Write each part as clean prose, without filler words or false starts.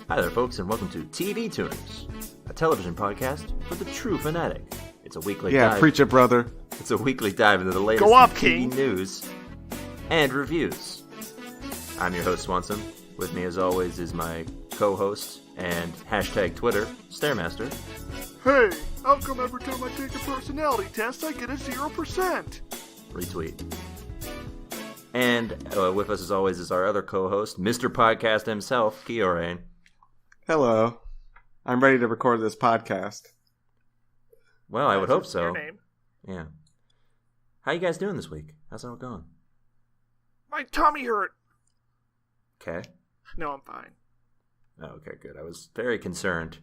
Hi there, folks, and welcome to TV Tuners, a television podcast for the true fanatic. It's a weekly dive. Yeah, preach it, brother. It's a weekly dive into the latest Go up, TV King. news and reviews. I'm your host, Swanson. With me, as always, is my co-host and hashtag Twitter, Stairmaster. Hey, how come every time I take a personality test, I get a 0%? Retweet. And with us, as always, is our other co-host, Mr. Podcast himself, Kiorein. Hello. I'm ready to record this podcast. Well, I would hope so. Your name? Yeah. How you guys doing this week? How's it all going? My tummy hurt. Okay. No, I'm fine. Oh, okay, good. I was very concerned.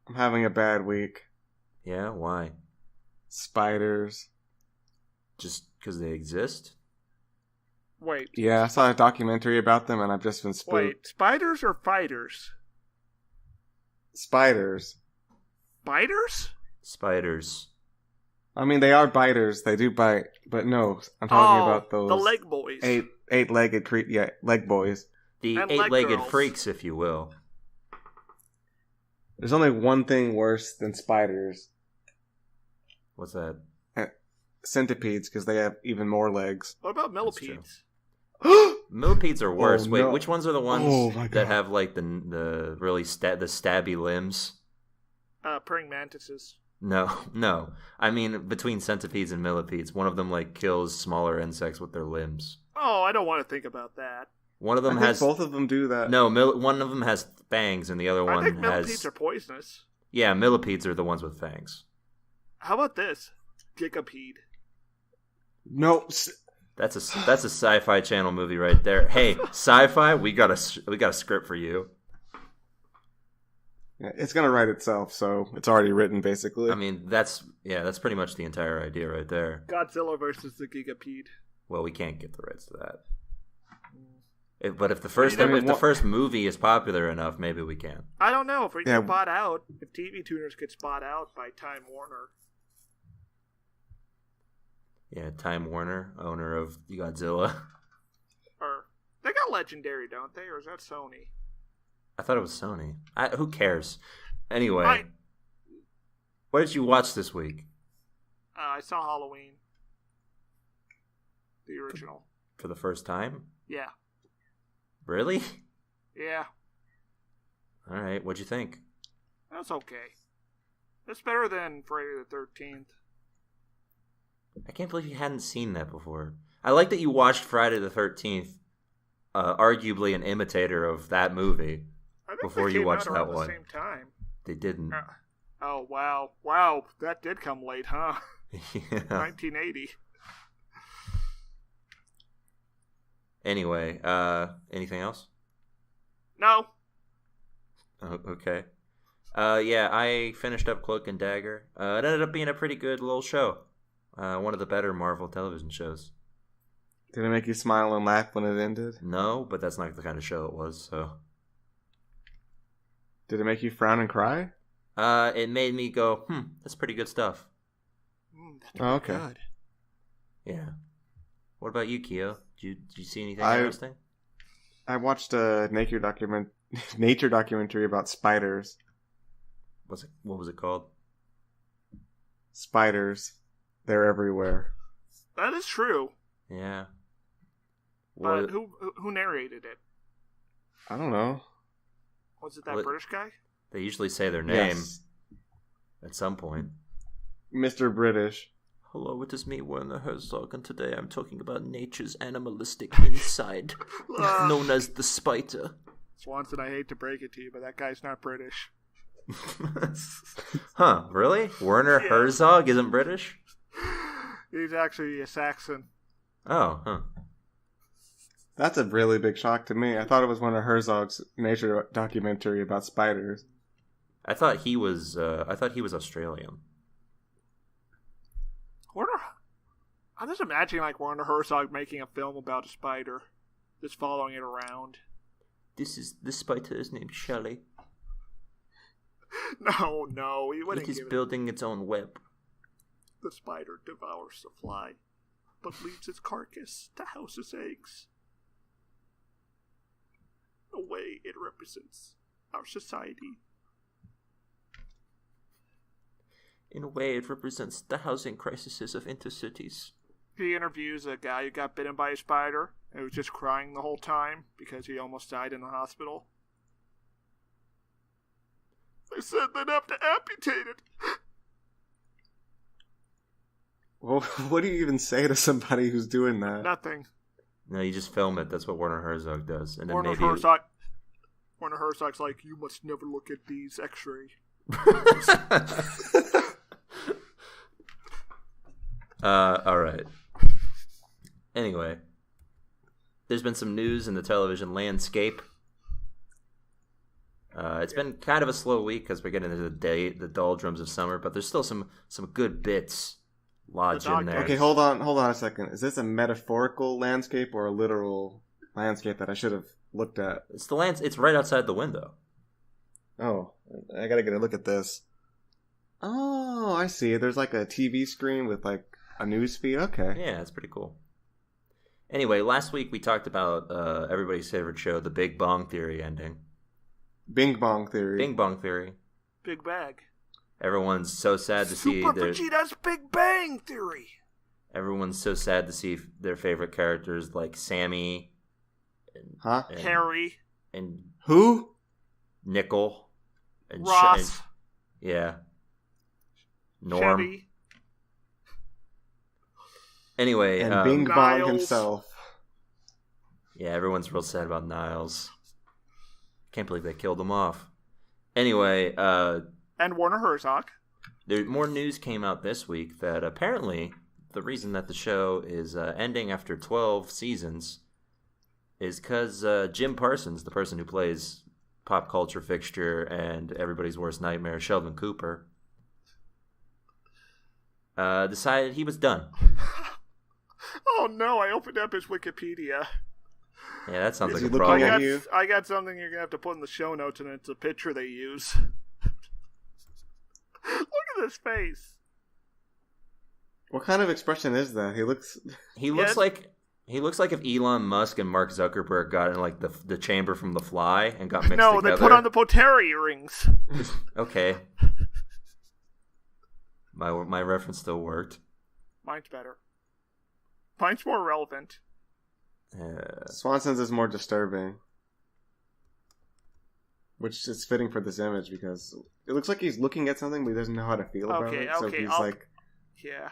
I'm having a bad week. Yeah, why? Spiders. Just because they exist? Wait. Yeah, I saw a documentary about them and I've just been spooked. Wait, spiders or fighters? Spiders. Biters? Spiders. I mean, they are biters. They do bite. But no, I'm talking about those... the leg boys. Eight-legged leg boys. The And leg eight-legged girls. freaks, if you will. There's only one thing worse than spiders. What's that? Centipedes, because they have even more legs. What about millipedes? Millipedes are worse. Oh, Wait, no. which ones are the ones Oh, my that God. have like the really the stabby limbs? Praying mantises. No. I mean, between centipedes and millipedes, one of them like kills smaller insects with their limbs. Oh, I don't want to think about that. One of them I think has both of them do that. no. One of them has fangs, and the other I one think has. millipedes are poisonous. Yeah, millipedes are the ones with fangs. How about this? Gigapede. No. That's a Sci-Fi Channel movie right there. Hey, Sci-Fi, we got a script for you. It's going to write itself, so it's already written, basically. I mean, that's pretty much the entire idea right there. Godzilla versus the Gigapede. Well, we can't get the rights to that. But if the first movie is popular enough, maybe we can. I don't know if we Yeah. get bought out. If TV Tuners gets bought out by Time Warner. Yeah, Time Warner, owner of Godzilla. Or they got Legendary, don't they? Or is that Sony? I thought it was Sony. Who cares? Anyway, what did you watch this week? I saw Halloween. The original. For the first time? Yeah. Really? Yeah. All right, what'd you think? That's okay. It's better than Friday the 13th. I can't believe you hadn't seen that before. I like that you watched Friday the 13th, arguably an imitator of that movie, I think before they you came watched out that around one. the same time. They didn't. Oh, wow. Wow, that did come late, huh? Yeah. 1980. Anyway, anything else? No. Oh, okay. Yeah, I finished up Cloak and Dagger. It ended up being a pretty good little show. One of the better Marvel television shows. Did it make you smile and laugh when it ended? No, but that's not the kind of show it was, so. Did it make you frown and cry? It made me go, that's pretty good stuff. That's Oh, pretty okay. good. Yeah. What about you, Keo? Did you see anything I- interesting? I watched a nature documentary about spiders. What was it called? Spiders. They're everywhere. That is true. Yeah. But who narrated it? I don't know. Was it that What- British guy? They usually say their name Yes. at some point. Mr. British. Hello, it is me, Werner Herzog, and today I'm talking about nature's animalistic inside, known as the spider. Swanson, I hate to break it to you, but that guy's not British. Huh, really? Werner Yeah. Herzog isn't British? He's actually a Saxon. Oh, huh. That's a really big shock to me. I thought it was one of Herzog's nature documentary about spiders. I thought he was Australian. I'm just imagining like Werner Herzog making a film about a spider, just following it around. This spider is named Shelley. No, he wouldn't It is give building its own web. The spider devours the fly, but leaves its carcass to house its eggs. a way, it represents our society. In a way, it represents the housing crises of intercities. He interviews a guy who got bitten by a spider and was just crying the whole time because he almost died in the hospital. They said they'd have to amputate it. Well, what do you even say to somebody who's doing that? Nothing. No, you just film it. That's what Werner Herzog does. And then Werner Herzog's like, you must never look at these x-ray. Alright. Anyway. There's been some news in the television landscape. It's been kind of a slow week because we're getting into the doldrums of summer, but there's still some good bits lodged in there. Okay, hold on a second. Is this a metaphorical landscape or a literal landscape that I should have looked at? It's it's right outside the window. Oh, I gotta get a look at this. Oh, I see. There's like a TV screen with like a news feed. Okay. Yeah, it's pretty cool. Anyway, last week we talked about everybody's favorite show, The Big Bang Theory ending. Bing Bong Theory. Bing Bong Theory. Big Bag. Everyone's so sad to see Super Vegeta's Big Bang Theory. Everyone's so sad to see their favorite characters like Sammy. And Harry. And who? Nickel. And Ross. Yeah. Norm. Chevy. Anyway, and Bing Bong Niles. himself. Yeah, everyone's real sad about Niles. Can't believe they killed him off. Anyway, and Werner Herzog. More news came out this week that apparently the reason that the show is ending after 12 seasons is because Jim Parsons, the person who plays pop culture fixture and everybody's worst nightmare, Sheldon Cooper, decided he was done. Oh no, I opened up his Wikipedia. Yeah, that sounds like a problem. I got something you're going to have to put in the show notes, and it's a picture they use. Look at this face. What kind of expression is that? He looks like if Elon Musk and Mark Zuckerberg got in like the chamber from The Fly and got mixed together. No, they put on the Poteri earrings. Okay. My reference still worked. Mine's better. Mine's more relevant. Swanson's is more disturbing. Which is fitting for this image because it looks like he's looking at something but he doesn't know how to feel about it. So he's yeah.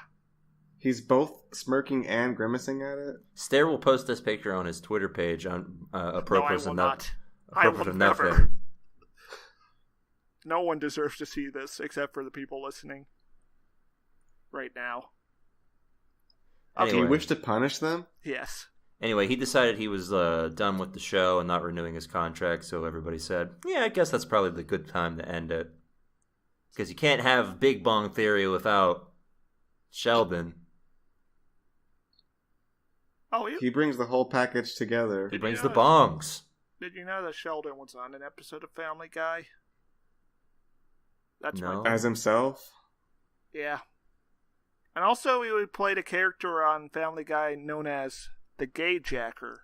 He's both smirking and grimacing at it. Stair will post this picture on his Twitter page on appropriate enough. No one deserves to see this except for the people listening right now. Anyway. Do you wish to punish them? Yes. Anyway, he decided he was done with the show and not renewing his contract, so everybody said, yeah, I guess that's probably the good time to end it. Because you can't have Big Bang Theory without Sheldon. Oh, yeah. He brings the whole package together. He brings the bongs. Did you know that Sheldon was on an episode of Family Guy? That's no. As himself? Yeah. And also, he would play a character on Family Guy known as the Gay Jacker.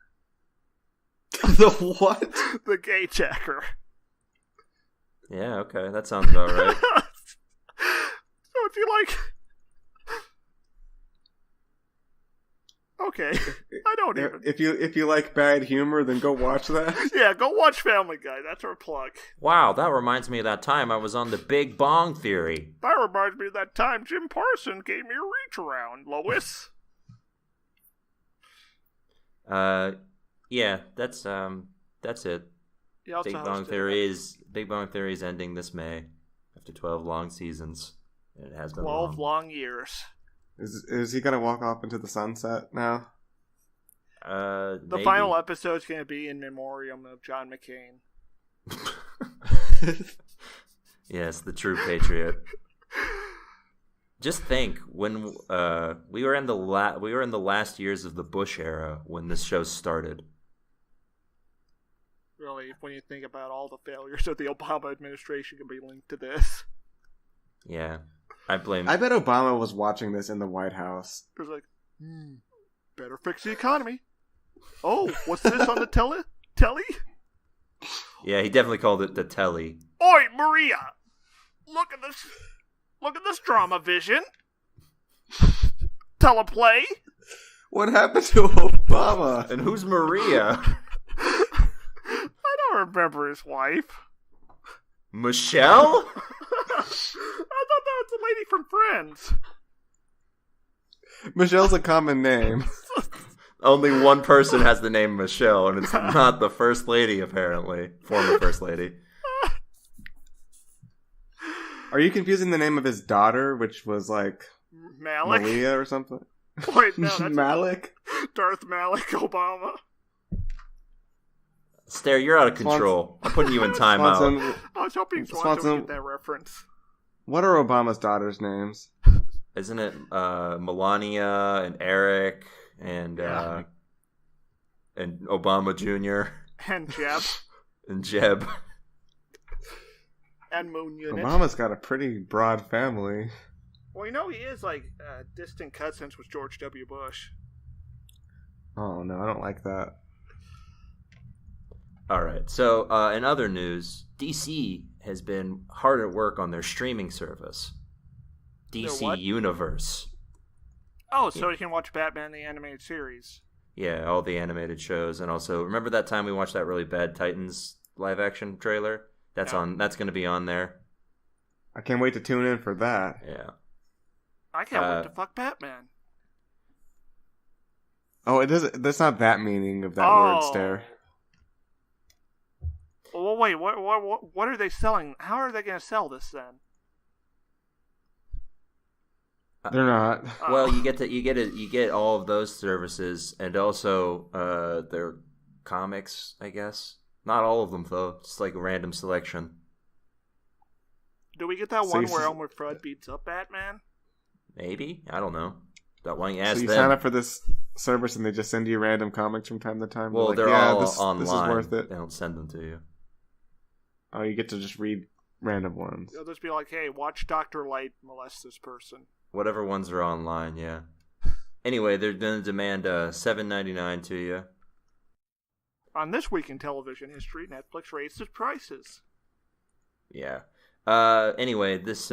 The what? The Gay Jacker. Yeah, okay, that sounds about right. So if you like... Okay, I don't even... If you like bad humor, then go watch that. Yeah, go watch Family Guy, that's our plug. Wow, that reminds me of that time I was on the Big Bang Theory. That reminds me of that time Jim Parsons gave me a reach around, Lois. Yeah, that's it. Big Bang Theory is ending this May after 12 long seasons. It has been 12 long years. Is he gonna walk off into the sunset now? The maybe. final episode's gonna be in memoriam of John McCain. Yes, the true patriot. Just think when we were in the last years of the Bush era when this show started. Really, when you think about all the failures of the Obama administration can be linked to this. Yeah, I blame. I bet Obama was watching this in the White House. It was like, better fix the economy. Oh, what's this on the telly? Yeah, he definitely called it the telly. Oi, Maria! Look at this! Look at this drama vision. Teleplay. What happened to Obama? And who's Maria? I don't remember his wife. Michelle? I thought that was the lady from Friends. Michelle's a common name. Only one person has the name Michelle, and it's not the first lady, apparently. Former first lady. Are you confusing the name of his daughter, which was like Malik? Malia or something? Wait, no, that's Malik? Darth Malik Obama. Stair, you're out of control. I'm putting you in timeout. Swanson, I was hoping Swanson would get that reference. what are Obama's daughters' names? Isn't it Melania and Eric and Obama Jr. And Jeb. and Jeb? And Moon Unit. Obama's got a pretty broad family. Well, you know he is like distant cousins with George W. Bush. Oh no, I don't like that. All right. So, in other news, DC has been hard at work on their streaming service, DC Universe. Oh, so you can watch Batman the Animated Series. Yeah, all the animated shows, and also remember that time we watched that really bad Titans live action trailer? That's That's going to be on there. I can't wait to tune in for that. Yeah. I can't wait to fuck Batman. Oh, it doesn't. That's not that meaning of that word, Stare. Well, wait. What are they selling? How are they going to sell this then? They're not. Well, you get all of those services, and also their comics, I guess. Not all of them though. It's like a random selection. Do we get that one where Elmer Fudd beats up Batman? Maybe, I don't know. That one you ask So you them. sign up for this service and they just send you random comics from time to time. Well, like, they're all this online. This is worth it. They don't send them to you. Oh, you get to just read random ones. They'll just be like, "Hey, watch Dr. Light molest this person." Whatever ones are online, yeah. Anyway, they're going to demand $7.99 to you. On This Week in Television History, Netflix raised its prices. Yeah. Anyway, this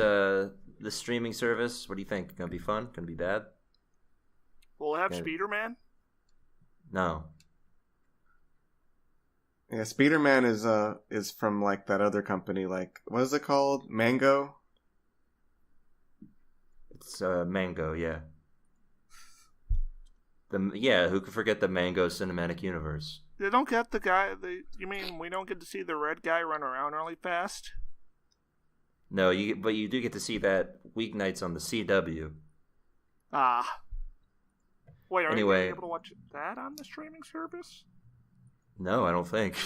streaming service, what do you think? Gonna be fun? Gonna be bad? Will it have Spider-Man? No. Yeah, Spider-Man is from like that other company. Like, what is it called? Mango. It's Mango, yeah. Who could forget the Mango Cinematic Universe? They don't get the guy. You mean we don't get to see the red guy run around really fast? No, but you do get to see that weeknights on the CW. Ah. Wait, are you Anyway, going to be able to watch that on the streaming service? No, I don't think.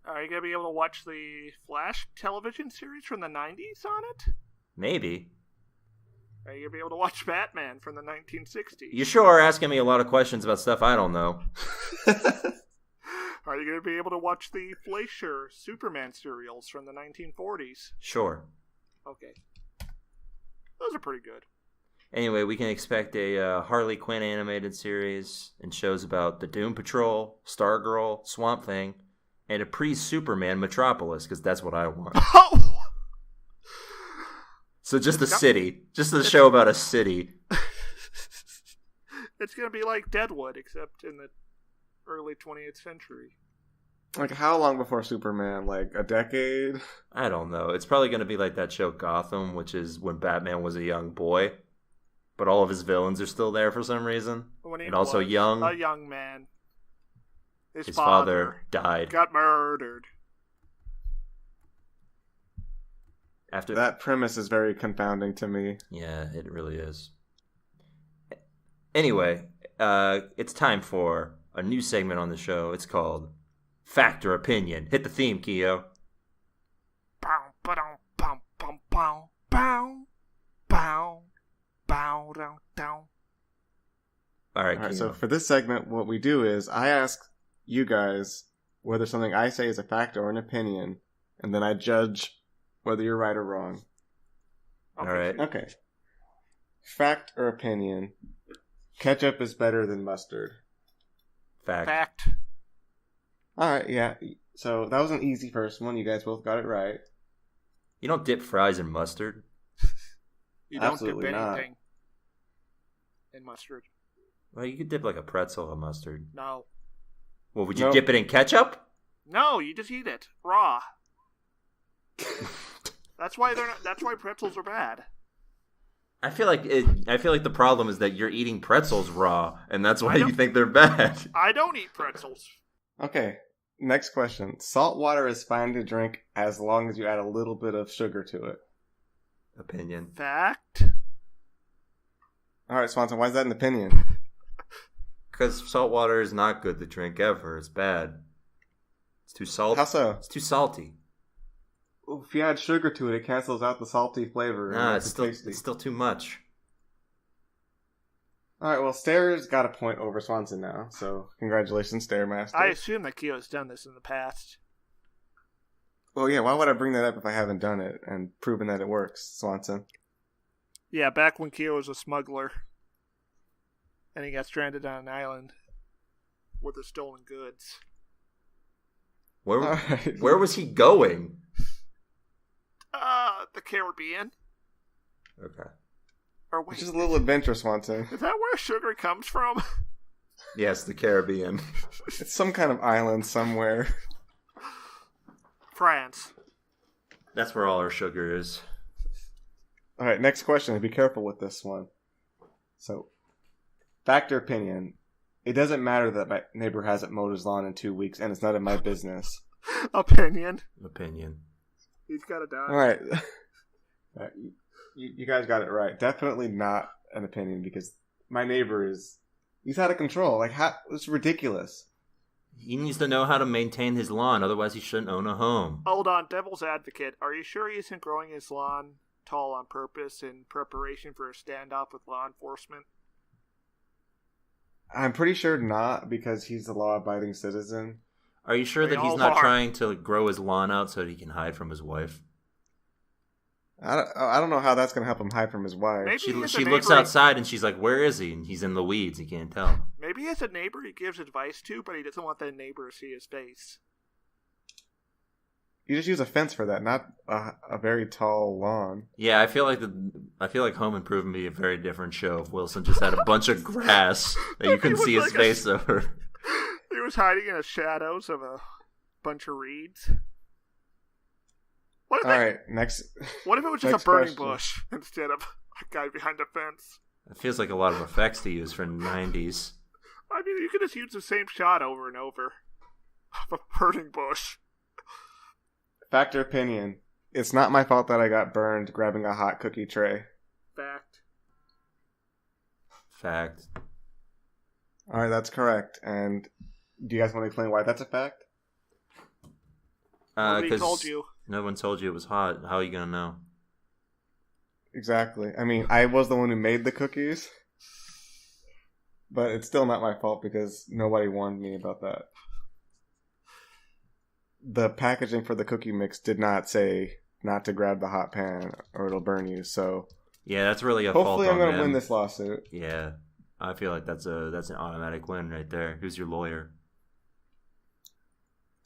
Are you going to be able to watch the Flash television series from the 90s on it? Maybe. Are you going to be able to watch Batman from the 1960s? You sure are asking me a lot of questions about stuff I don't know. Are you going to be able to watch the Fleischer Superman serials from the 1940s? Sure. Okay. Those are pretty good. Anyway, we can expect a Harley Quinn animated series and shows about the Doom Patrol, Stargirl, Swamp Thing, and a pre-Superman Metropolis, because that's what I want. Oh! So just a city. Just a show about a city. It's going to be like Deadwood, except in the early 20th century. Like, how long before Superman? Like, a decade? I don't know. It's probably going to be like that show Gotham, which is when Batman was a young boy, but all of his villains are still there for some reason. And also young. A young man. His father died. Got murdered. After that premise is very confounding to me. Yeah, it really is. Anyway, it's time for a new segment on the show. It's called Fact or Opinion. Hit the theme, Keo. Bow, ba-dum, bum, bum, bow, bow, bow, bow, down, down. All right, Keo. Keo. So for this segment, what we do is I ask you guys whether something I say is a fact or an opinion, and then I judge whether you're right or wrong. All right. Okay. Fact or opinion? Ketchup is better than mustard. Fact. Fact. All right, yeah. So that was an easy first one. You guys both got it right. You don't dip fries in mustard. You don't Absolutely dip not. anything in mustard. Well, you could dip like a pretzel in mustard. No. Well, would you Nope. dip it in ketchup? No, you just eat it raw. That's why pretzels are bad. I feel like the problem is that you're eating pretzels raw, and that's why you think they're bad. I don't eat pretzels. Okay, next question. Salt water is fine to drink as long as you add a little bit of sugar to it. Opinion. Fact. All right, Swanson, why is that an opinion? Because salt water is not good to drink ever. It's bad. It's too salty. How so? It's too salty. If you add sugar to it, it cancels out the salty flavor. Nah, it's it's still too much. All right, well, Stair's got a point over Swanson now, so congratulations, Stairmaster. I assume that Kyo's done this in the past. Well, yeah, why would I bring that up if I haven't done it and proven that it works, Swanson? Yeah, back when Kyo was a smuggler. And he got stranded on an island with the stolen goods. Where was he going? The Caribbean. Okay. Or wait, just a little adventure, Swanson. Is that where sugar comes from? Yes, the Caribbean. It's some kind of island somewhere. France. That's where all our sugar is. All right, next question. Be careful with this one. So, fact or opinion? It doesn't matter that my neighbor hasn't mowed his lawn in 2 weeks, and it's none of my business. Opinion. He's got to die. All right. You guys got it right. Definitely not an opinion because my neighbor he's out of control. Like, it's ridiculous. He needs to know how to maintain his lawn, otherwise he shouldn't own a home. Hold on, devil's advocate. Are you sure he isn't growing his lawn tall on purpose in preparation for a standoff with law enforcement? I'm pretty sure not because he's a law-abiding citizen. Are you sure that he's not trying to grow his lawn out so that he can hide from his wife? I don't know how that's going to help him hide from his wife. Maybe she looks outside and she's like, where is he? And he's in the weeds. He can't tell. Maybe he has a neighbor he gives advice to, but he doesn't want that neighbor to see his face. You just use a fence for that, not a very tall lawn. Yeah, I feel like Home Improvement would be a very different show if Wilson just had a bunch of grass that you couldn't see his face over. He was hiding in the shadows of a bunch of reeds. Next. What if it was just a burning bush instead of a guy behind a fence? It feels like a lot of effects to use for 90s. I mean, you could just use the same shot over and over of a burning bush. Fact or opinion? It's not my fault that I got burned grabbing a hot cookie tray. Fact. All right, that's correct. And do you guys want to explain why that's a fact? Nobody told you. No one told you it was hot. How are you going to know? Exactly. I mean, I was the one who made the cookies. But it's still not my fault because nobody warned me about that. The packaging for the cookie mix did not say not to grab the hot pan or it'll burn you, so... Yeah, that's really a fault on hopefully I'm going to them. win this lawsuit. Yeah. I feel like that's an automatic win right there. Who's your lawyer?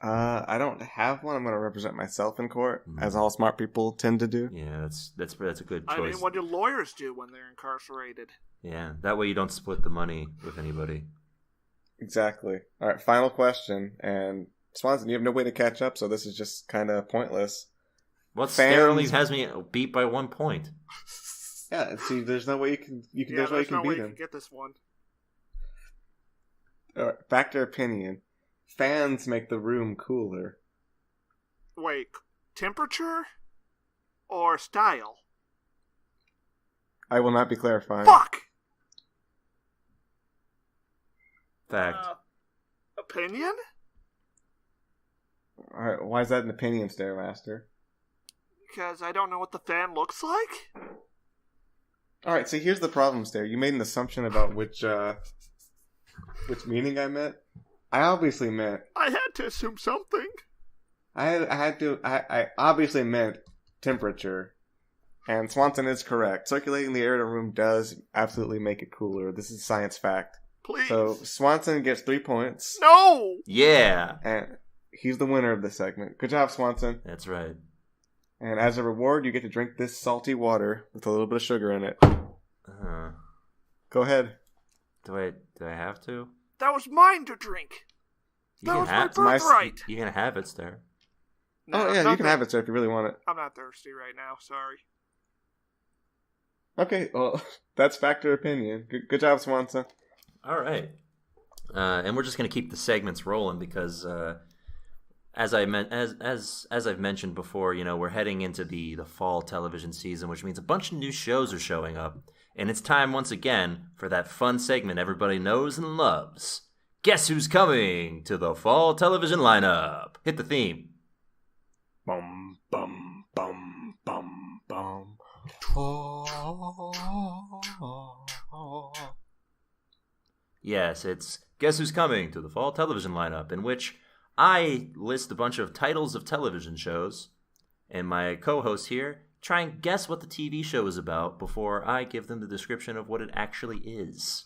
I don't have one. I'm going to represent myself in court, as all smart people tend to do. Yeah, that's a good choice. I mean, what do lawyers do when they're incarcerated? Yeah, that way you don't split the money with anybody. Exactly. All right, final question. And Swanson, you have no way to catch up, so this is just kind of pointless. Well, Stair only has me beat by 1 point. Yeah, see, there's no way you can there's no way you can beat him. Get this one. All right, fact or opinion? Fans make the room cooler. Wait, temperature or style? I will not be clarifying. Fuck! Fact. Opinion? Alright, why is that an opinion, Stairmaster? Because I don't know what the fan looks like? Alright, so here's the problem, Stair. You made an assumption about which meaning I meant. I obviously meant... I had to assume something. I obviously meant temperature. And Swanson is correct. Circulating the air in a room does absolutely make it cooler. This is science fact. Please. So Swanson gets 3 points. No! Yeah. he's the winner of this segment. Good job, Swanson. That's right. And as a reward, you get to drink this salty water with a little bit of sugar in it. Go ahead. Do I have to? That was mine to drink. That was my birthright. You can have it, Star. No, oh, yeah, you can have it, sir, if you really want it. I'm not thirsty right now. Sorry. Okay, well, that's Factor Opinion. Good job, Swanson. All right. And we're just going to keep the segments rolling because, as I've mentioned before, we're heading into the fall television season, which means a bunch of new shows are showing up. And it's time once again for that fun segment everybody knows and loves. Guess who's coming to the fall television lineup? Hit the theme. Bum, bum, bum, bum, bum. Yes, it's Guess Who's Coming to the fall television lineup, in which I list a bunch of titles of television shows, and my co-hosts here try and guess what the TV show is about before I give them the description of what it actually is.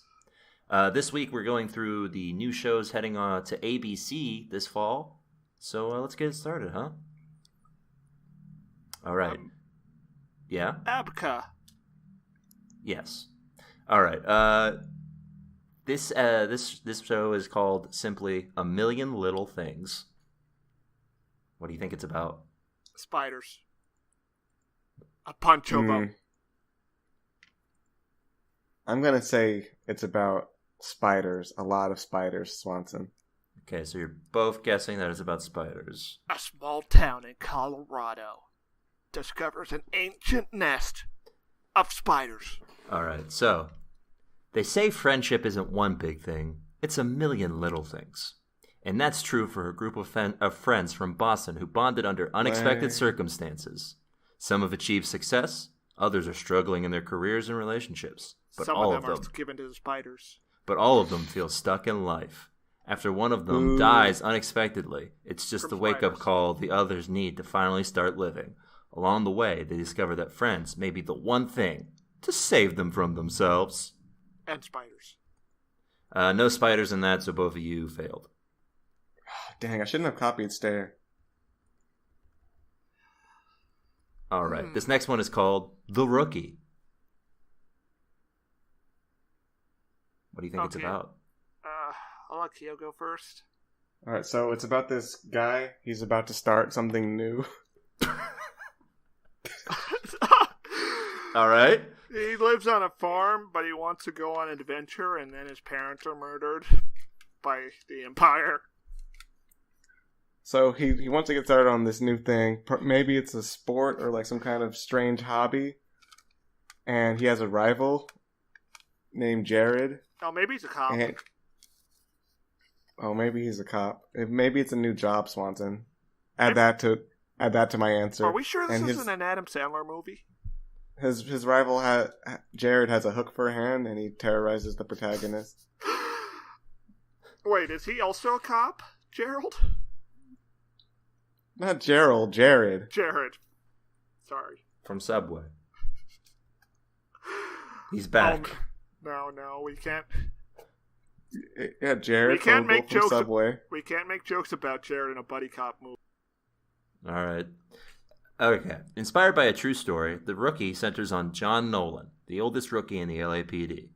This week we're going through the new shows heading on to ABC this fall, so let's get it started, huh? All right. Yeah? Abka. Yes. All right. This show is called simply A Million Little Things. What do you think it's about? Spiders. A Panchobo. I'm going to say it's about spiders. A lot of spiders, Swanson. Okay, so you're both guessing that it's about spiders. A small town in Colorado discovers an ancient nest of spiders. All right, so they say friendship isn't one big thing. It's a million little things. And that's true for a group of friends from Boston who bonded under unexpected circumstances. Some have achieved success. Others are struggling in their careers and relationships. But some all of them are given to the spiders. But all of them feel stuck in life. After one of them dies unexpectedly, it's just the wake-up call the others need to finally start living. Along the way, they discover that friends may be the one thing to save them from themselves. And spiders. No spiders in that, so both of you failed. Dang, I shouldn't have copied Stare. All right, this next one is called The Rookie. What do you think it's about? I'll let Keo go first. All right, so it's about this guy. He's about to start something new. All right. He lives on a farm, but he wants to go on an adventure, and then his parents are murdered by the Empire. So he wants to get started on this new thing. Maybe it's a sport or like some kind of strange hobby. And he has a rival named Jared. Oh, maybe he's a cop. Maybe he's a cop. Maybe it's a new job, Swanson. Add that to my answer. Are we sure this isn't an Adam Sandler movie? His rival Jared has a hook for a hand, and he terrorizes the protagonist. Wait, is he also a cop, Gerald? Not Gerald, Jared. Jared. Sorry. From Subway. He's back. No, we can't. Yeah, Jared. We can't make jokes. Subway. We can't make jokes about Jared in a buddy cop movie. All right. Okay. Inspired by a true story, The Rookie centers on John Nolan, the oldest rookie in the LAPD.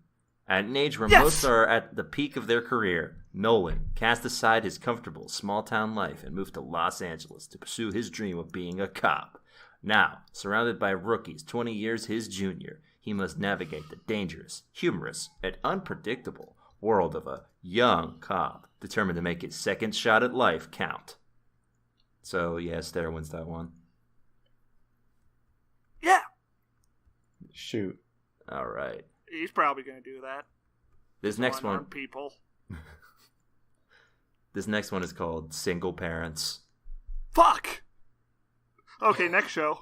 At an age where most are at the peak of their career, Nolan cast aside his comfortable small-town life and moved to Los Angeles to pursue his dream of being a cop. Now, surrounded by rookies 20 years his junior, he must navigate the dangerous, humorous, and unpredictable world of a young cop determined to make his second shot at life count. So, yeah, Stare wins that one. Yeah. Shoot. All right. He's probably going to do that. This next one. People. This next one is called Single Parents. Fuck. Okay, next show.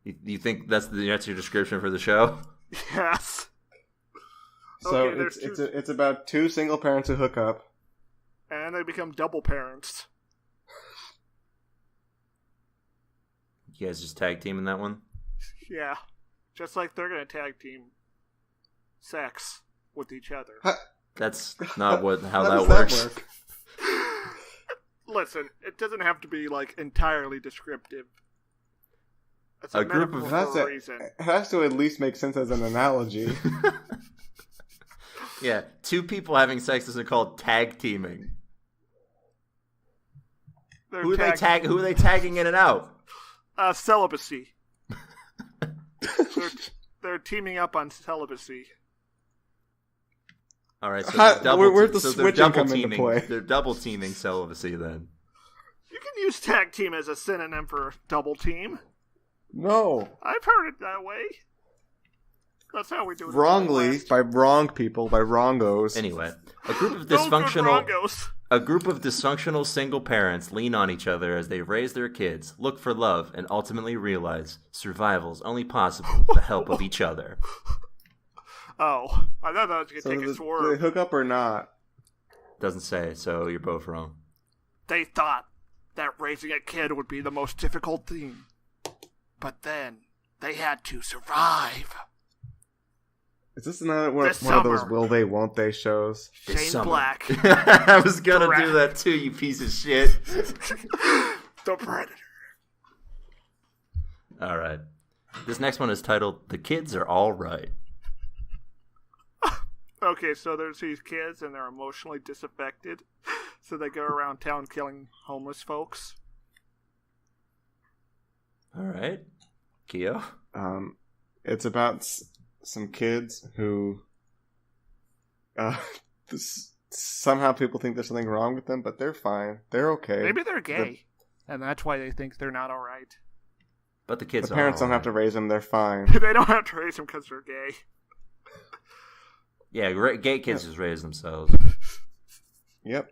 You think that's your description for the show? Yes. So okay, it's about two single parents who hook up, and they become double parents. You guys just tag team in that one? Yeah. Just like they're going to tag team sex with each other. That's not how that works. work? Listen, it doesn't have to be like entirely descriptive. It's A group metaphor of for a reason. It has to at least make sense as an analogy. Yeah, two people having sex isn't called tag teaming. Who are they tagging in and out? Celibacy. they're teaming up on celibacy. All right, so where's the they're switching double come into teaming. play? They're double teaming celibacy then. You can use tag team as a synonym for double team. No. I've heard it that way. That's how we do it. Wrongly, by wrong people, by wrongos. Anyway, a group of Those good dysfunctional wrongos. a group of dysfunctional single parents lean on each other as they raise their kids, look for love, and ultimately realize survival's only possible with the help of each other. Oh, I thought that was going to take a Do they swerve. hook up or not? Doesn't say, so you're both wrong. They thought that raising a kid would be the most difficult thing. But then, they had to survive. Is this another one This of those summer. will they, won't they shows? This Shane summer. Black, I was gonna Correct. do that too, you piece of shit. the Predator. Alright. This next one is titled The Kids Are All Right. Okay, so there's these kids and they're emotionally disaffected. So they go around town killing homeless folks. Alright. Keo? It's about some kids who somehow people think there's something wrong with them, but they're fine. They're okay. Maybe they're gay. And that's why they think they're not alright. But the kids The are parents all don't have to right. raise them. They're fine. They don't have to raise them because they're gay. Yeah, gay kids just raise themselves. Yep.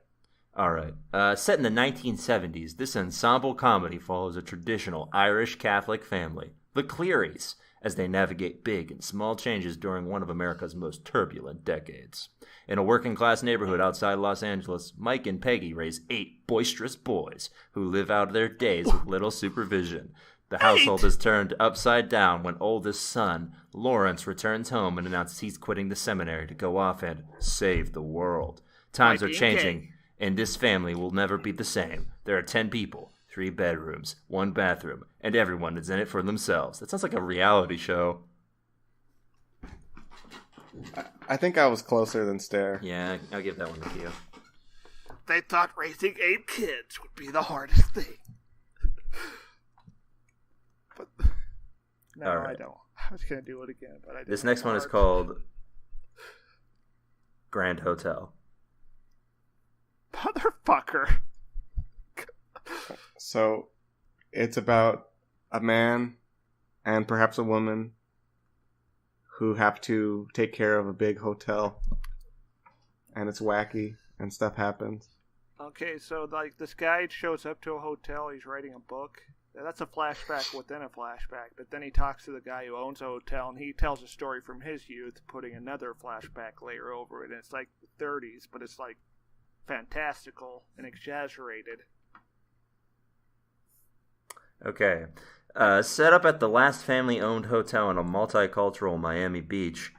Alright. Set in the 1970s, this ensemble comedy follows a traditional Irish Catholic family, the Clearys, as they navigate big and small changes during one of America's most turbulent decades. In a working-class neighborhood outside Los Angeles, Mike and Peggy raise 8 boisterous boys who live out their days with little supervision. The household is turned upside down when oldest son, Lawrence, returns home and announces he's quitting the seminary to go off and save the world. Times By are being changing, gay. and this family will never be the same. There are 10 people, 3 bedrooms, 1 bathroom, and everyone is in it for themselves. That sounds like a reality show. I think I was closer than Stare. Yeah, I'll give that one to Keo. They thought raising 8 kids would be the hardest thing. But no, All right. I don't. I was going to do it again, but I didn't. This next one is called Grand Hotel. Motherfucker. So, it's about a man and perhaps a woman who have to take care of a big hotel. And it's wacky and stuff happens. Okay, so like this guy shows up to a hotel, he's writing a book. That's a flashback within a flashback, but then he talks to the guy who owns a hotel and he tells a story from his youth, putting another flashback layer over it. And it's like the 30s, but it's like fantastical and exaggerated. Okay. Set up at the last family-owned hotel in a multicultural Miami Beach,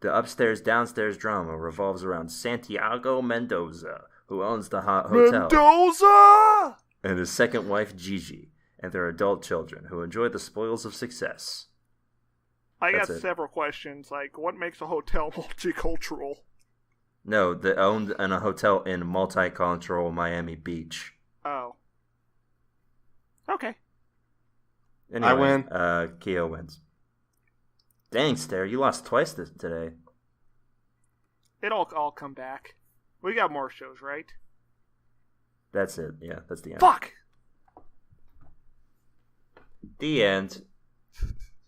the upstairs-downstairs drama revolves around Santiago Mendoza, who owns the hotel, Mendoza! and his second wife, Gigi, and their adult children, who enjoy the spoils of success. I got That's it. several questions, like what makes a hotel multicultural? No, they owned in a hotel in multicultural Miami Beach. Oh. Okay. Anyway, I win. Keo wins. Dang, Stare, you lost twice today. It'll all come back. We got more shows, right? That's it. Yeah, that's the end. Fuck! The end.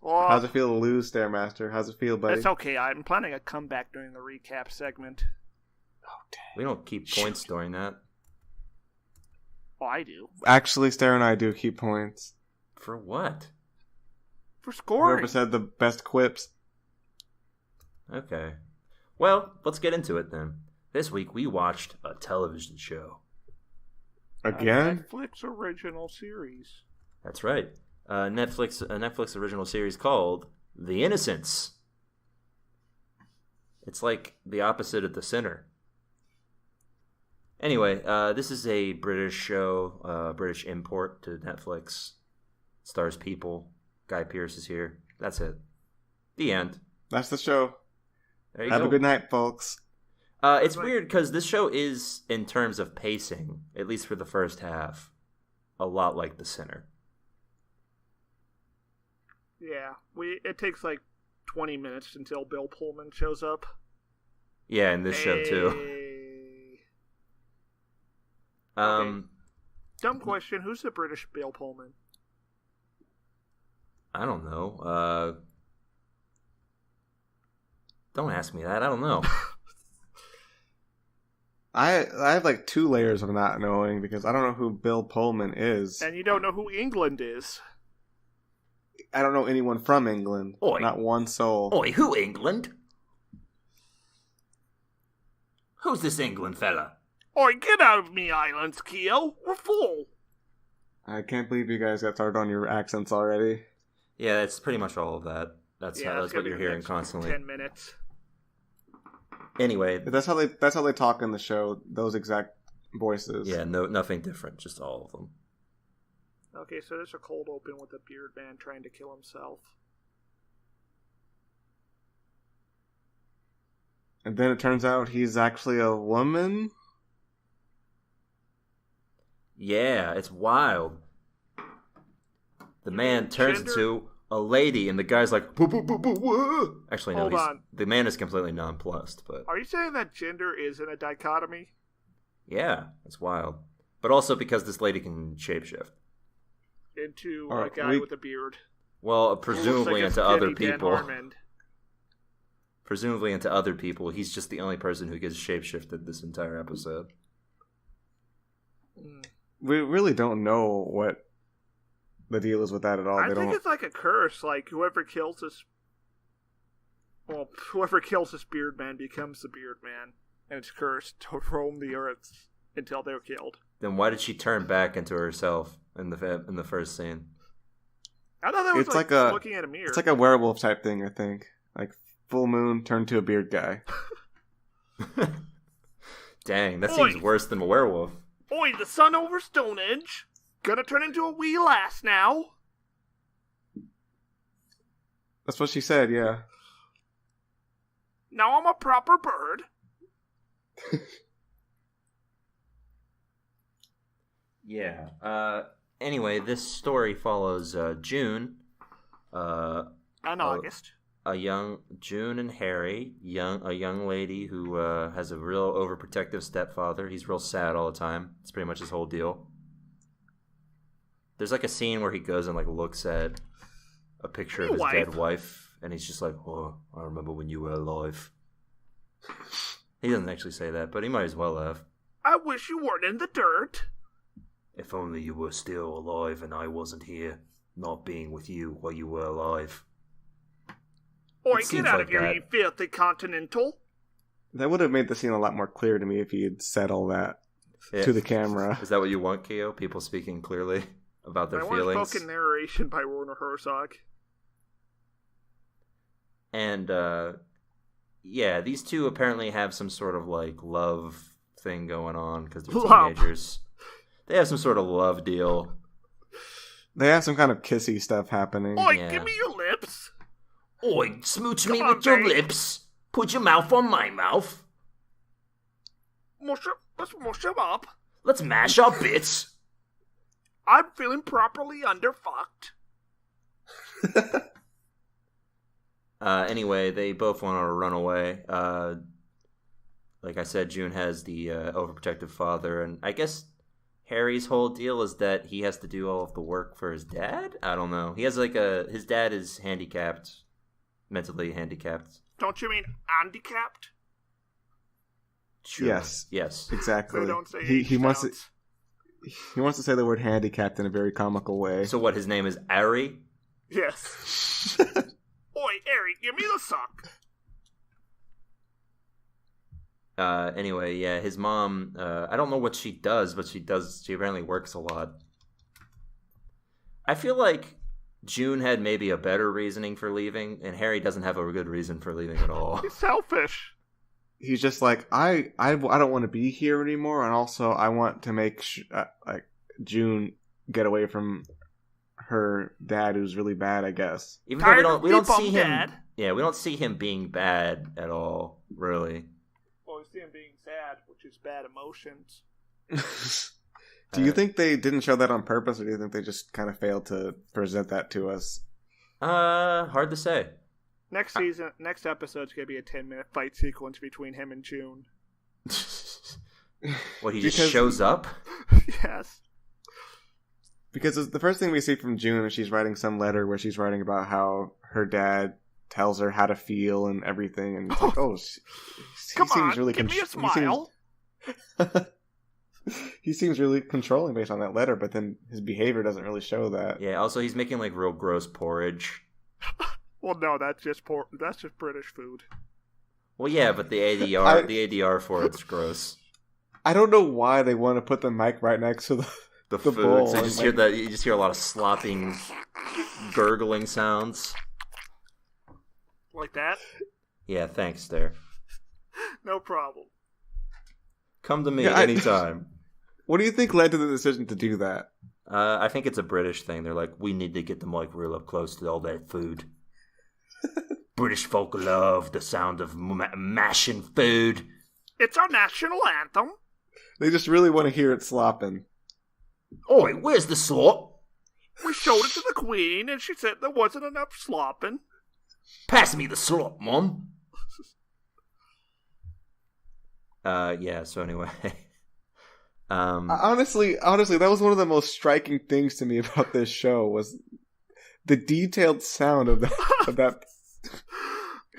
Well, How's it feel to lose, Stairmaster? How's it feel, buddy? it's okay. I'm planning a comeback during the recap segment. We don't keep points during that. Oh, I do. Actually, Stare and I do keep points. For what? For scoring. Whoever said the best quips. Okay. Well, let's get into it then. This week we watched a television show. Again? A Netflix original series. That's right. A Netflix original series called The Innocents. It's like the opposite of The Sinner. Anyway, this is a British show, British import to Netflix. Stars people. Guy Pearce is here. That's it. The end. That's the show. There you Have go. a good night, folks. It's weird because this show is, in terms of pacing, at least for the first half, a lot like The Sinner. Yeah, it takes like 20 minutes until Bill Pullman shows up. Yeah, in this show too. Okay. Dumb question: who's the British Bill Pullman? I don't know. Don't ask me that. I don't know. I have like 2 layers of not knowing because I don't know who Bill Pullman is. And you don't know who England is. I don't know anyone from England. Oi. Not one soul. Oi, who England? Who's this England fella? Oi, get out of me islands, Keo. We're full. I can't believe you guys got started on your accents already. Yeah, it's pretty much all of that. That's what you're hearing constantly. 10 minutes. Anyway, That's how they talk in the show. Those exact voices. yeah, nothing different, just all of them. Okay, so there's a cold open with a beard man trying to kill himself. And then it turns out he's actually a woman. Yeah, it's wild. The man turns Gender? into a lady, and the guy's like, boo, boo, boo, boo, woo. Actually, no, Hold on. the man is completely nonplussed, but Are you saying that gender isn't a dichotomy? yeah, it's wild. But also because this lady can shapeshift. Into a Alright, guy with a beard. Well, Looks presumably like a into skinny other Dan people. Harmon. Presumably into other people. He's just the only person who gets shapeshifted this entire episode. Mm. We really don't know what the deal is with that at all. I They think don't. it's like a curse. Like whoever kills this beard man becomes the beard man, and it's cursed to roam the earth until they're killed. Then why did she turn back into herself in the first scene? I thought that was It's like like a- looking at a mirror. It's like a werewolf type thing, I think. Like full moon turned to a beard guy. Dang, that Oi. seems worse than a werewolf. Oi, the sun over Stonehenge. Gonna turn into a wee lass now. That's what she said. Yeah. Now I'm a proper bird. Yeah. Anyway, this story follows June. And August. A young June and Harry, a young lady who has a real overprotective stepfather. He's real sad all the time. It's pretty much his whole deal. There's like a scene where he goes and like looks at a picture of his dead wife, and he's just like, "Oh, I remember when you were alive." He doesn't actually say that, but he might as well have. I wish you weren't in the dirt. If only you were still alive and I wasn't here, not being with you while you were alive. Oi, It get seems out like of here, that. you filthy continental. That would have made the scene a lot more clear to me if he had said all that to the camera. Is that what you want, Keo? People speaking clearly about their I want feelings? spoken narration by Werner Herzog. And, yeah, these two apparently have some sort of, like, love thing going on because they're Love. teenagers. They have some sort of love deal. They have some kind of kissy stuff happening. Oi, Yeah. give me your lips. Oi, smooch Come me on, with your babe. lips. Put your mouth on my mouth. Let's mush them up. Let's mash our bits. I'm feeling properly underfucked. Anyway, they both want to run away. Like I said, June has the overprotective father, and I guess Harry's whole deal is that he has to do all of the work for his dad? I don't know. He has like his dad is handicapped, mentally handicapped. Don't you mean handicapped? Sure. Yes. Yes. Exactly. So don't say He wants to. H-sounds. He wants to say the word handicapped in a very comical way. So what, his name is Ari? Yes. Oi, Harry, give me the sock. Anyway, yeah, his mom, I don't know what she does, but she apparently works a lot. I feel like June had maybe a better reasoning for leaving, and Harry doesn't have a good reason for leaving at all. He's selfish. he's just like, I don't want to be here anymore, and also I want to make like June get away from her dad, who's really bad, I guess. Even though we don't see him. Dad. Yeah, we don't see him being bad at all, really. Well, we see him being sad, which is bad emotions. Do you think they didn't show that on purpose, or do you think they just kind of failed to present that to us? Hard to say. Next episode's gonna be a 10-minute fight sequence between him and June. What, he just shows up? Yes. Because the first thing we see from June is she's writing some letter where she's writing about how her dad tells her how to feel and everything, and it's like, oh, come on, really give me a smile. He seems really controlling based on that letter, but then his behavior doesn't really show that. Yeah, also he's making like real gross porridge. Well, no, that's just British food. Well, yeah, but the ADR for it's gross. I don't know why they want to put the mic right next to the food. Bowl. So you just hear a lot of slopping, gurgling sounds. Like that? Yeah, thanks there. No problem. Come to me anytime. What do you think led to the decision to do that? I think it's a British thing. They're like, we need to get the mic real up close to all that food. British folk love the sound of mashing food. It's our national anthem. They just really want to hear it slopping. Oi, where's the slop? We showed it to the Queen, and she said there wasn't enough slopping. Pass me the slop, Mom. Yeah, so anyway. Honestly, that was one of the most striking things to me about this show was the detailed sound of that.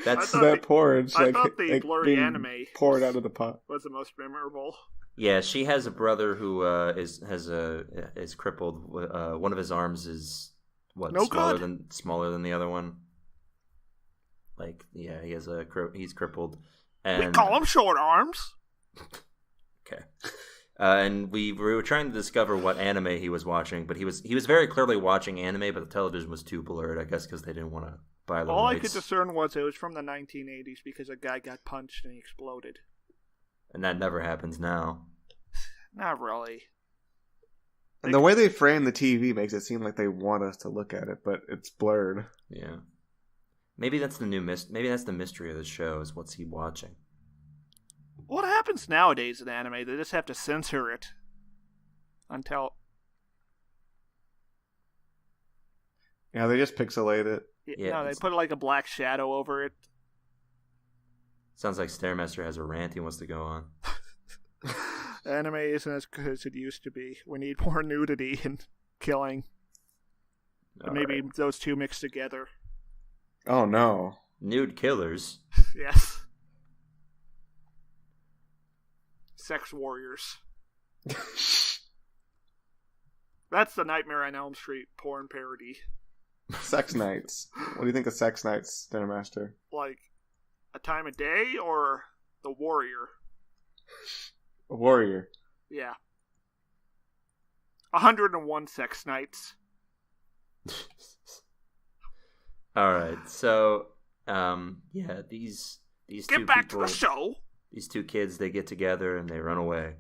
That porridge. I thought the blurry anime poured out of the pot was the most memorable. Yeah, she has a brother who is crippled. One of his arms is smaller than the other one. Like, yeah, he's crippled. And we call him short arms. Okay. And we were trying to discover what anime he was watching, but he was very clearly watching anime, but the television was too blurred, I guess, because they didn't want to buy the All rights. I could discern was it was from the 1980s because a guy got punched and he exploded. And that never happens now. Not really. And the way they frame the TV makes it seem like they want us to look at it, but it's blurred. Yeah. Maybe that's the maybe that's the mystery of the show, is what's he watching? What happens nowadays in anime? They just have to censor it until. Yeah, they just pixelate it. Yeah, no, they put like a black shadow over it. Sounds like Stairmaster has a rant he wants to go on. Anime isn't as good as it used to be. We need more nudity and killing. Maybe those two mixed together. Oh no. Nude killers? Yes. Sex warriors. That's the Nightmare on Elm Street porn parody. Sex nights. What do you think of sex nights, Stairmaster? Like a time of day or the warrior? A warrior. Yeah. 101 sex nights. All right, so yeah, these get back to the show. These two kids, they get together and they run away.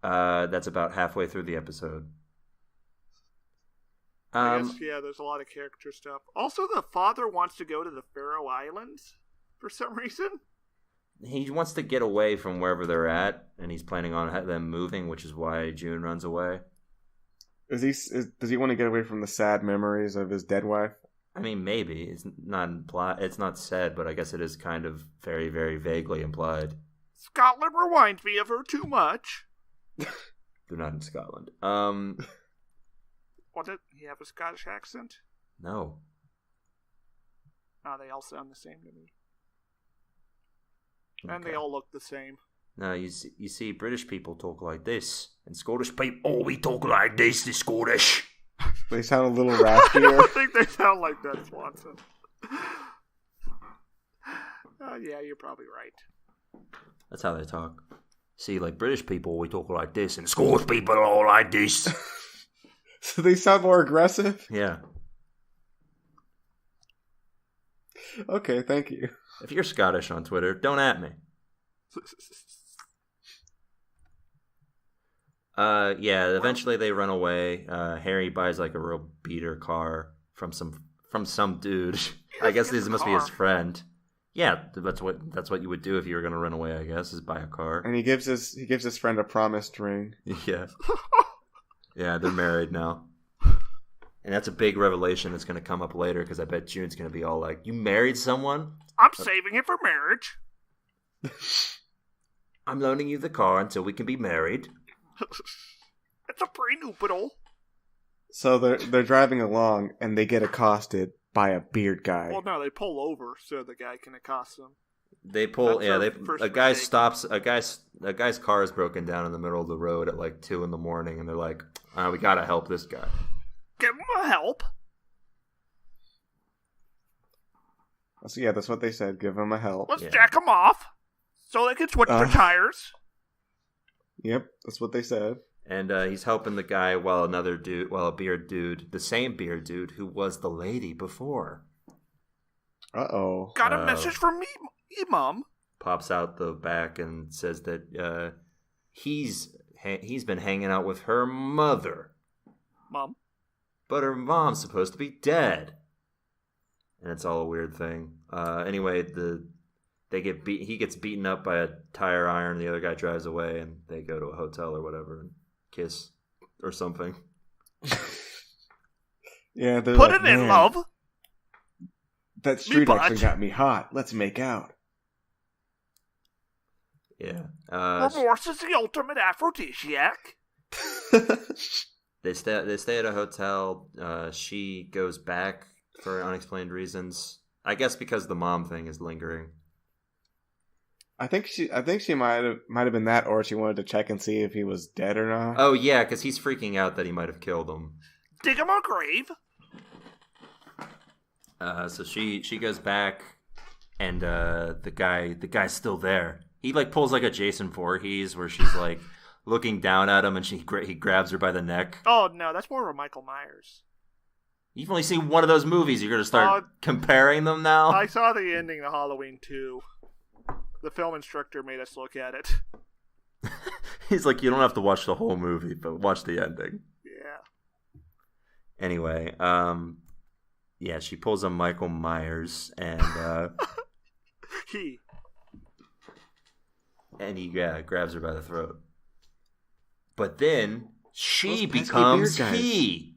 That's about halfway through the episode. I guess, yeah, there's a lot of character stuff. Also, the father wants to go to the Faroe Islands for some reason. He wants to get away from wherever they're at, and he's planning on them moving, which is why June runs away. Does he want to get away from the sad memories of his dead wife? I mean, maybe. It's not implied. It's not said, but I guess it is kind of very, very vaguely implied. Scotland reminds me of her too much. They're not in Scotland. What, did he have a Scottish accent? No. Oh, they all sound the same to me. And they all look the same. No, you see, British people talk like this, and Scottish people, we talk like this, the Scottish. They sound a little raspier. I don't think they sound like that, Swanson. Yeah, you're probably right. That's how they talk. See, like British people, we talk like this, and Scottish people are all like this. So they sound more aggressive? Yeah. Okay, thank you. If you're Scottish on Twitter, don't at me. Yeah, eventually they run away. Harry buys like a real beater car from some dude. I guess this must be his friend. Yeah, that's what you would do if you were going to run away, I guess, is buy a car. And he gives his friend a promised ring. Yeah. Yeah, they're married now. And that's a big revelation that's going to come up later, because I bet June's going to be all like, "You married someone? I'm saving it for marriage. I'm loaning you the car until we can be married." It's a prenuptial. So they're driving along, and they get accosted by a beard guy. Well, no, they pull over so the guy can accost them. They pull. That's A guy stops. A guy's car is broken down in the middle of the road at like 2 a.m, and they're like, "We gotta help this guy." Give him a help. So yeah, that's what they said. Give him a help. Let's jack him off so they can switch their tires. Yep, that's what they said. And he's helping the guy while a beard dude, the same beard dude who was the lady before. Uh-oh. Got a message from me, Mom. Pops out the back and says that he's been hanging out with her mother. Mom. But her mom's supposed to be dead. And it's all a weird thing. Anyway, he gets beaten up by a tire iron, the other guy drives away, and they go to a hotel or whatever and kiss or something. Yeah, put like, it in, love. That street action got me hot. Let's make out. Yeah. Remorse is the ultimate aphrodisiac. They stay at a hotel. She goes back for unexplained reasons. I guess because the mom thing is lingering. I think she might have been that, or she wanted to check and see if he was dead or not. Oh yeah, because he's freaking out that he might have killed him. Dig him a grave. So she goes back, and the guy's still there. He like pulls like a Jason Voorhees, where she's like looking down at him, and he grabs her by the neck. Oh no, that's more of a Michael Myers. You've only seen one of those movies. You're gonna start comparing them now. I saw the ending of Halloween 2. The film instructor made us look at it. He's like, you don't have to watch the whole movie, but watch the ending. Yeah. Anyway, yeah, she pulls a Michael Myers, and he grabs her by the throat. But then she becomes he.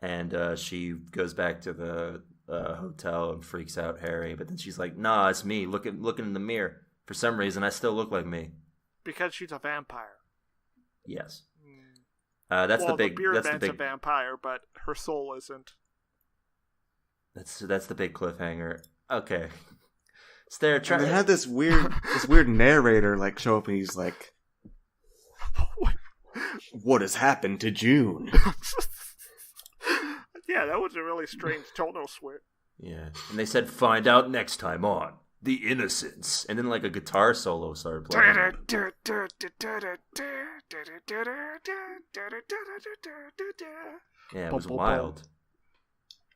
And she goes back to the hotel and freaks out Harry. But then she's like, "Nah, it's me. Looking in the mirror. For some reason, I still look like me." Because she's a vampire. Yes. That's the big. That's the big. A vampire, but her soul isn't. That's the big cliffhanger. Okay. They had this weird narrator like show up, and he's like, "What has happened to June?" Yeah, that was a really strange tonal switch. Yeah, and they said, "Find out next time on The Innocents," and then like a guitar solo started playing. Yeah, it was wild.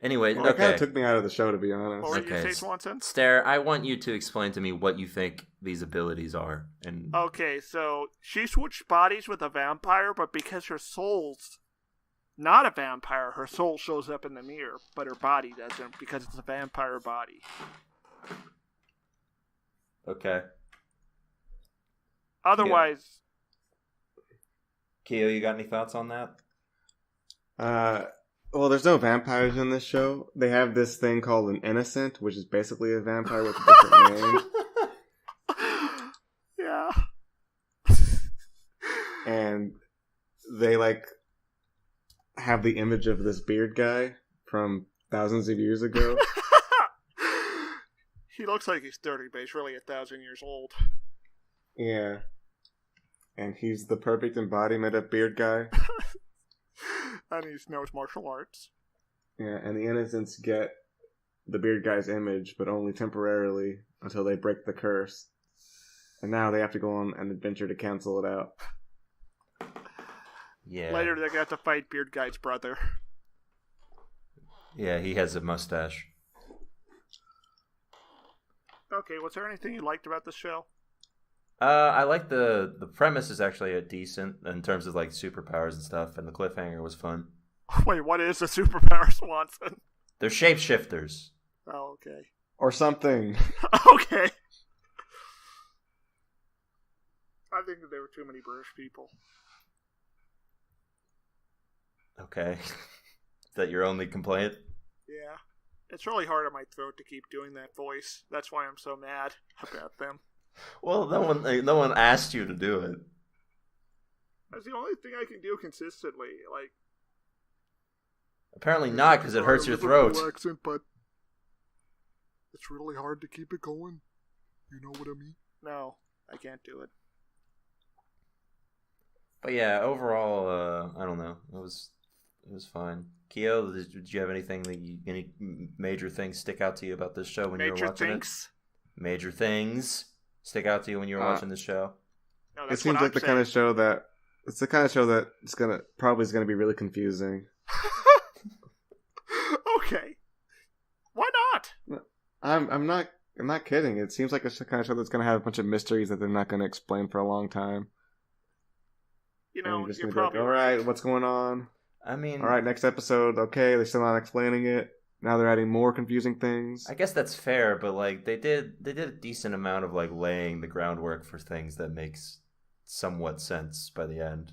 Anyway, It kind of took me out of the show, to be honest. What were you say, Swanson? Stare, I want you to explain to me what you think these abilities are. And okay, so she switched bodies with a vampire, but because her soul's not a vampire, her soul shows up in the mirror, but her body doesn't because it's a vampire body. Okay. Otherwise... Keo, you got any thoughts on that? Well, there's no vampires in this show. They have this thing called an innocent, which is basically a vampire with a different name. Yeah. And they, like, have the image of this beard guy from thousands of years ago. He looks like he's 30, but he's really 1,000 years old. Yeah. And he's the perfect embodiment of beard guy. And he knows martial arts. Yeah, and the innocents get the beard guy's image, but only temporarily until they break the curse. And now they have to go on an adventure to cancel it out. Yeah. Later they got to fight beard guy's brother. Yeah, he has a mustache. Okay, was there anything you liked about the show? I like the premise is actually a decent in terms of like superpowers and stuff, and the cliffhanger was fun. Wait, what is a superpower, Swanson? They're shapeshifters. Oh, okay. Or something. Okay. I think that there were too many British people. Okay. Is that your only complaint? Yeah. It's really hard on my throat to keep doing that voice. That's why I'm so mad about them. Well, no one asked you to do it. That's the only thing I can do consistently. Like, Apparently not, because it hurts your throat. Accent, but it's really hard to keep it going. You know what I mean? No, I can't do it. But yeah, overall, I don't know. It was fine. Keo, did you have any major things stick out to you about this show when you were watching it? Major things stick out to you when you were watching this show? No, it seems like the kind of show that it's gonna be really confusing. Okay. Why not? I'm not kidding. It seems like it's the kind of show that's gonna have a bunch of mysteries that they're not gonna explain for a long time. You know, you're probably like, all right, what's going on? I mean, all right, next episode. Okay, they're still not explaining it. Now they're adding more confusing things. I guess that's fair, but like they did a decent amount of like laying the groundwork for things that makes somewhat sense by the end.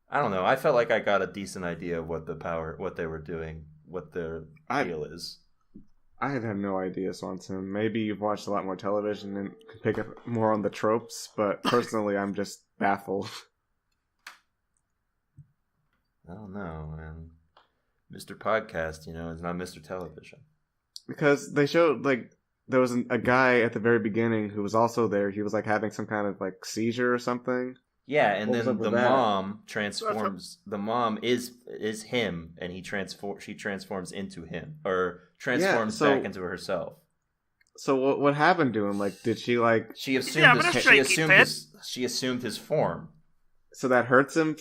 I don't know. I felt like I got a decent idea of what they were doing, what their deal is. I have no idea, Swanson. Maybe you've watched a lot more television and can pick up more on the tropes, but personally, I'm just baffled. I don't know, man. Mr. Podcast, is not Mr. Television. Because they showed, like, there was a guy at the very beginning who was also there. He was, like, having some kind of, like, seizure or something. Yeah, and then the mom transforms. The mom is him, and she transforms into him, or transforms back into herself. So what happened to him? Like, did she like? She assumed his form. So that hurts him.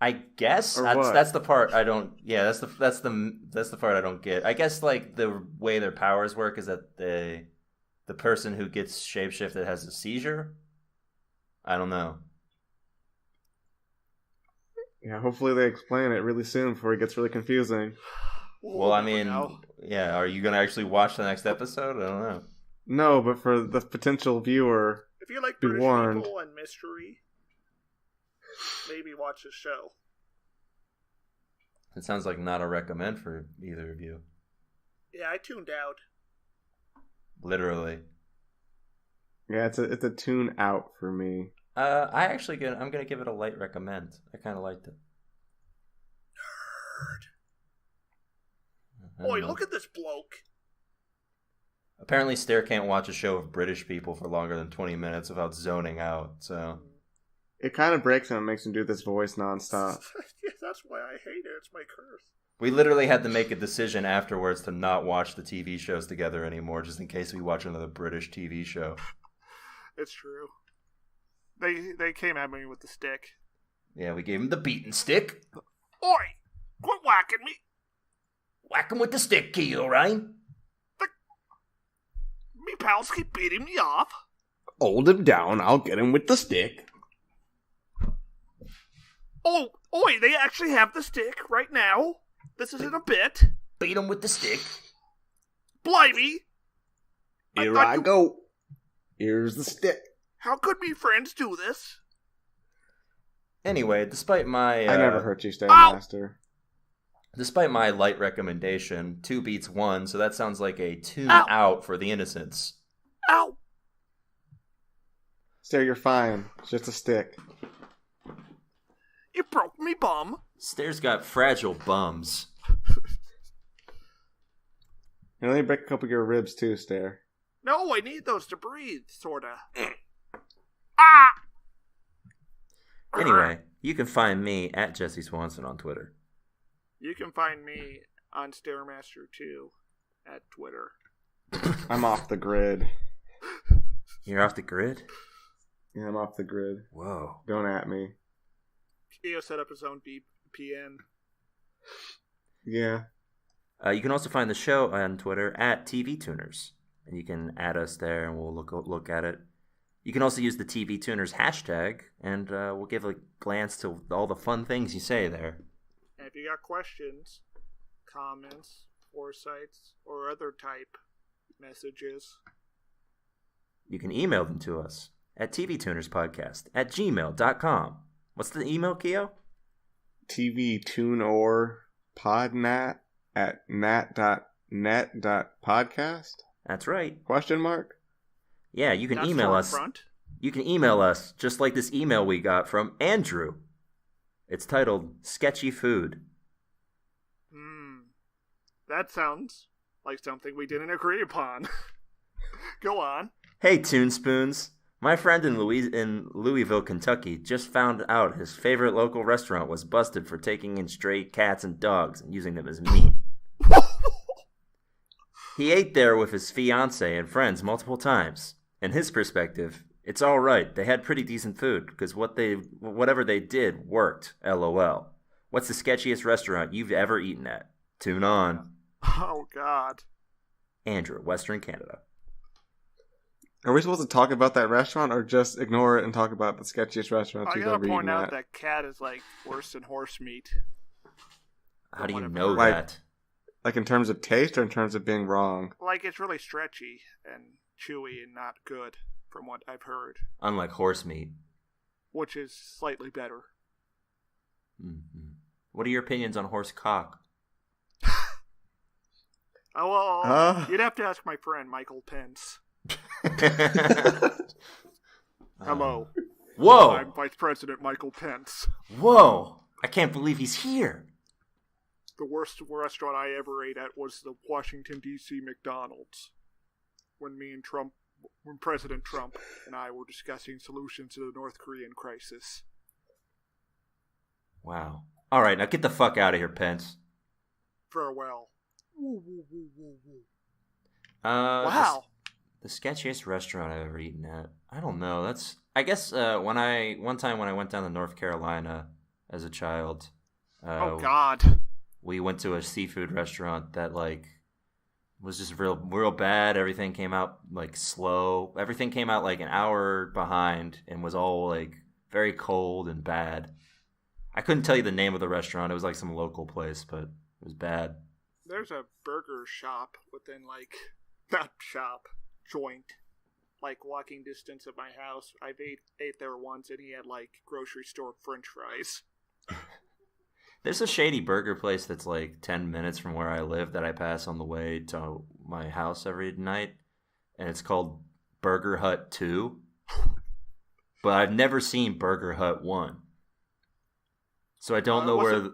I guess that's the part I don't. Yeah, that's the part I don't get. I guess like the way their powers work is that the person who gets shapeshifted has a seizure. I don't know. Yeah, hopefully they explain it really soon before it gets really confusing. Well, I mean, yeah, are you going to actually watch the next episode? I don't know. No, but for the potential viewer, if you like British people and mystery, maybe watch this show. It sounds like not a recommend for either of you. Yeah, I tuned out. Literally. Yeah, it's a tune out for me. I'm gonna give it a light recommend. I kind of liked it. Nerd. Boy, look at this bloke. Apparently, Stair can't watch a show of British people for longer than 20 minutes without zoning out. So it kind of breaks him and makes him do this voice nonstop. Yeah, that's why I hate it. It's my curse. We literally had to make a decision afterwards to not watch the TV shows together anymore, just in case we watch another British TV show. It's true. They came at me with the stick. Yeah, we gave him the beaten stick. Oi! Quit whacking me! Whack him with the stick, Kiorein. Me pals keep beating me off. Hold him down, I'll get him with the stick. Oh, oi, they actually have the stick right now. This isn't a bit. Beat him with the stick. Blimey! Here I go. Here's the stick. How could me friends do this? Anyway, despite my... I never hurt you, Stairmaster. Despite my light recommendation, 2 beats 1, so that sounds like a tune out for the innocents. Ow! Stair, you're fine. It's just a stick. You broke me bum. Stair's got fragile bums. You only break a couple of your ribs too, Stair. No, I need those to breathe, sorta. Ah! Anyway, you can find me at Jesse Swanson on Twitter. You can find me on Stairmaster2 at Twitter. I'm off the grid. You're off the grid? Yeah, I'm off the grid. Whoa. Don't at me. Keo set up his own VPN. Yeah. You can also find the show on Twitter at TV Tuners. and you can add us there, and we'll look at it. You can also use the TV Tuners hashtag, and we'll give a glance to all the fun things you say there. And if you got questions, comments, foresights, or other type messages, you can email them to us at tvtunerspodcast@gmail.com. What's the email, Keo? tvtuneor@nat.net.podcast. That's right. Question mark? Yeah, you can email us. You can email us just like this email we got from Andrew. It's titled Sketchy Food. That sounds like something we didn't agree upon. Go on. Hey, Toon Spoons. My friend in Louisville, Kentucky, just found out his favorite local restaurant was busted for taking in stray cats and dogs and using them as meat. He ate there with his fiancée and friends multiple times. In his perspective, it's all right. They had pretty decent food because whatever they did worked. LOL. What's the sketchiest restaurant you've ever eaten at? Tune on. Oh, God. Andrew, Western Canada. Are we supposed to talk about that restaurant or just ignore it and talk about the sketchiest restaurant you've ever eaten at? I gotta point out that cat is like worse than horse meat. How do you know that? Like in terms of taste or in terms of being wrong? Like it's really stretchy and chewy and not good from what I've heard. Unlike horse meat. Which is slightly better. Mm-hmm. What are your opinions on horse cock? Oh, well, you'd have to ask my friend Michael Pence. Hello. Whoa! I'm Vice President Michael Pence. Whoa! I can't believe he's here. The worst restaurant I ever ate at was the Washington, D.C. McDonald's. When President Trump and I were discussing solutions to the North Korean crisis. Wow. Alright, now get the fuck out of here, Pence. Farewell. Wow. The sketchiest restaurant I've ever eaten at. I don't know. I guess one time when I went down to North Carolina as a child. Oh God. We went to a seafood restaurant that was just real bad. Everything came out slow. Everything came out an hour behind and was all very cold and bad. I couldn't tell you the name of the restaurant. It was some local place, but it was bad. There's a burger shop within not shop. Joint, walking distance of my house. I ate there once, and he had grocery store French fries. There's a shady burger place that's 10 minutes from where I live that I pass on the way to my house every night, and it's called Burger Hut 2. But I've never seen Burger Hut 1, so I don't know where.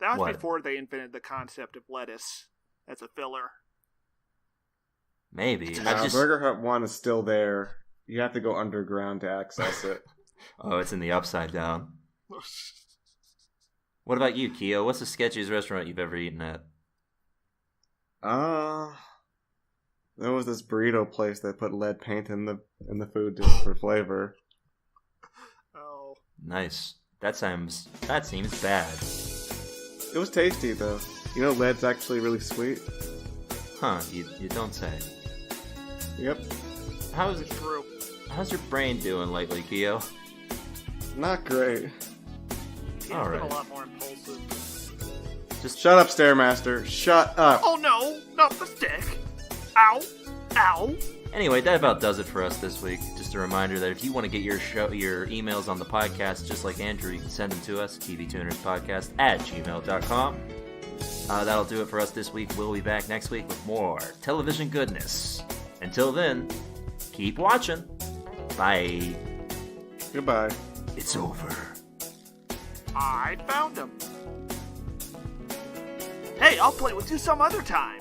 That was before they invented the concept of lettuce as a filler. Maybe. Burger Hut 1 is still there. You have to go underground to access it. Oh, it's in the upside down. What about you, Keo? What's the sketchiest restaurant you've ever eaten at? There was this burrito place that put lead paint in the food just for flavor. Oh. Nice. That seems bad. It was tasty though. You know, lead's actually really sweet. Huh? You don't say. Yep. How's your brain doing lately, Keo? Not great. He's been a lot more impulsive. Just shut up, Stairmaster. Shut up. Oh no, not the stick. Ow. Ow. Anyway, that about does it for us this week. Just a reminder that if you want to get your emails on the podcast, just like Andrew, you can send them to us, tvtunerspodcast@gmail.com. That'll do it for us this week. We'll be back next week with more television goodness. Until then, keep watching. Bye. Goodbye. It's over. I found him. Hey, I'll play with you some other time.